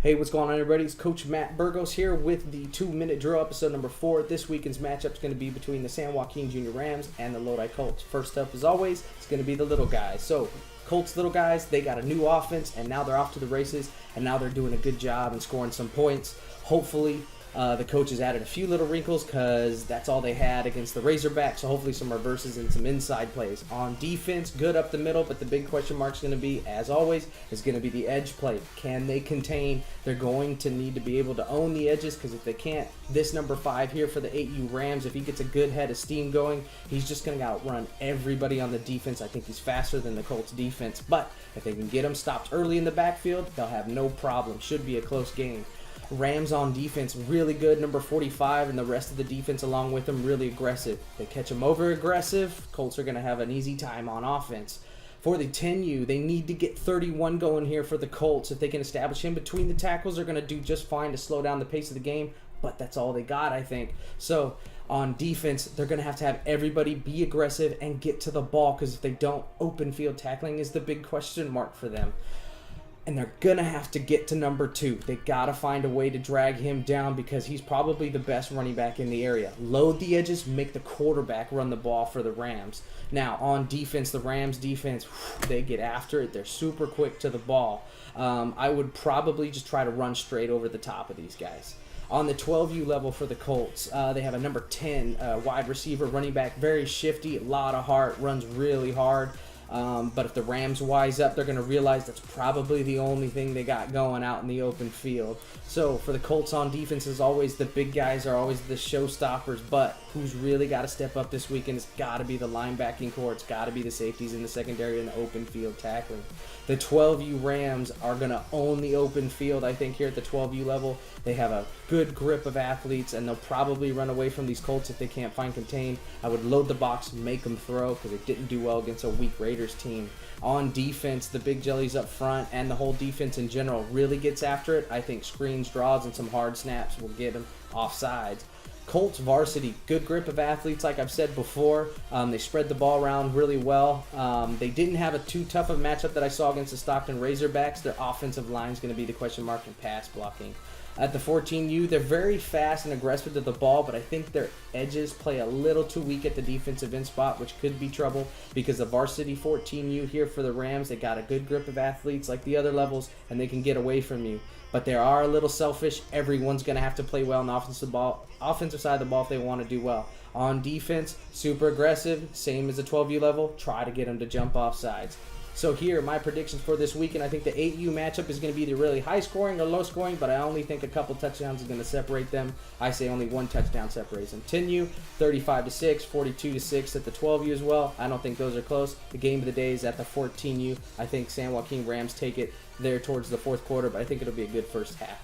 Hey, what's going on, everybody? It's Coach Matt Burgos here with the 2-minute drill, episode number 4. This weekend's matchup is going to be between the San Joaquin Junior Rams and the Lodi Colts. First up, as always, it's going to be the little guys. So, Colts little guys, they got a new offense, and now they're off to the races, and now they're doing a good job and scoring some points. Hopefully, the coaches added a few little wrinkles because that's all they had against the Razorbacks, so hopefully some reverses and some inside plays. On defense, good up the middle, but the big question mark is going to be, as always, is going to be the edge play. Can they contain? They're going to need to be able to own the edges, because if they can't, this number 5 here for the 8U Rams, if he gets a good head of steam going, he's just going to outrun everybody on the defense. I think he's faster than the Colts defense, but if they can get him stopped early in the backfield, they'll have no problem. Should be a close game. Rams on defense, really good, number 45, and the rest of the defense along with them, really aggressive. They catch them over aggressive, Colts are going to have an easy time on offense. For the 10U, they need to get 31 going here for the Colts. If they can establish him between the tackles, they're going to do just fine to slow down the pace of the game, but that's all they got, I think. So on defense, they're going to have everybody be aggressive and get to the ball, because if they don't, open field tackling is the big question mark for them. And they're going to have to get to number 2. They got to find a way to drag him down, because he's probably the best running back in the area. Load the edges, make the quarterback run the ball for the Rams. Now, on defense, the Rams defense, they get after it. They're super quick to the ball. I would probably just try to run straight over the top of these guys. On the 12U level for the Colts, they have a number 10 wide receiver, running back, very shifty, a lot of heart, runs really hard. But if the Rams wise up, they're going to realize that's probably the only thing they got going out in the open field. So for the Colts on defense, as always, the big guys are always the showstoppers, but who's really got to step up this weekend has got to be the linebacking core. It's got to be the safeties in the secondary and the open field tackling. The 12U Rams are going to own the open field, I think, here at the 12U level. They have a good grip of athletes, and they'll probably run away from these Colts if they can't find contain. I would load the box, make them throw, because they didn't do well against a weak Raiders team. On defense, the big jellies up front and the whole defense in general really gets after it. I think screens, draws, and some hard snaps will get them off sides. Colts varsity, good grip of athletes, like I've said before. They spread the ball around really well. They didn't have a too tough of a matchup that I saw against the Stockton Razorbacks. Their offensive line is going to be the question mark in pass blocking. At the 14U, they're very fast and aggressive to the ball, but I think their edges play a little too weak at the defensive end spot, which could be trouble, because the varsity 14U here for the Rams, they got a good grip of athletes like the other levels, and they can get away from you. But they are a little selfish. Everyone's going to have to play well on the offensive side of the ball if they want to do well. On defense, super aggressive, same as the 12U level. Try to get them to jump off sides. So here, my predictions for this weekend, I think the 8U matchup is going to be either really high scoring or low scoring, but I only think a couple touchdowns is going to separate them. I say only one touchdown separates them. 10U, 35-6, 42-6 at the 12U as well. I don't think those are close. The game of the day is at the 14U. I think San Joaquin Rams take it there towards the fourth quarter, but I think it'll be a good first half.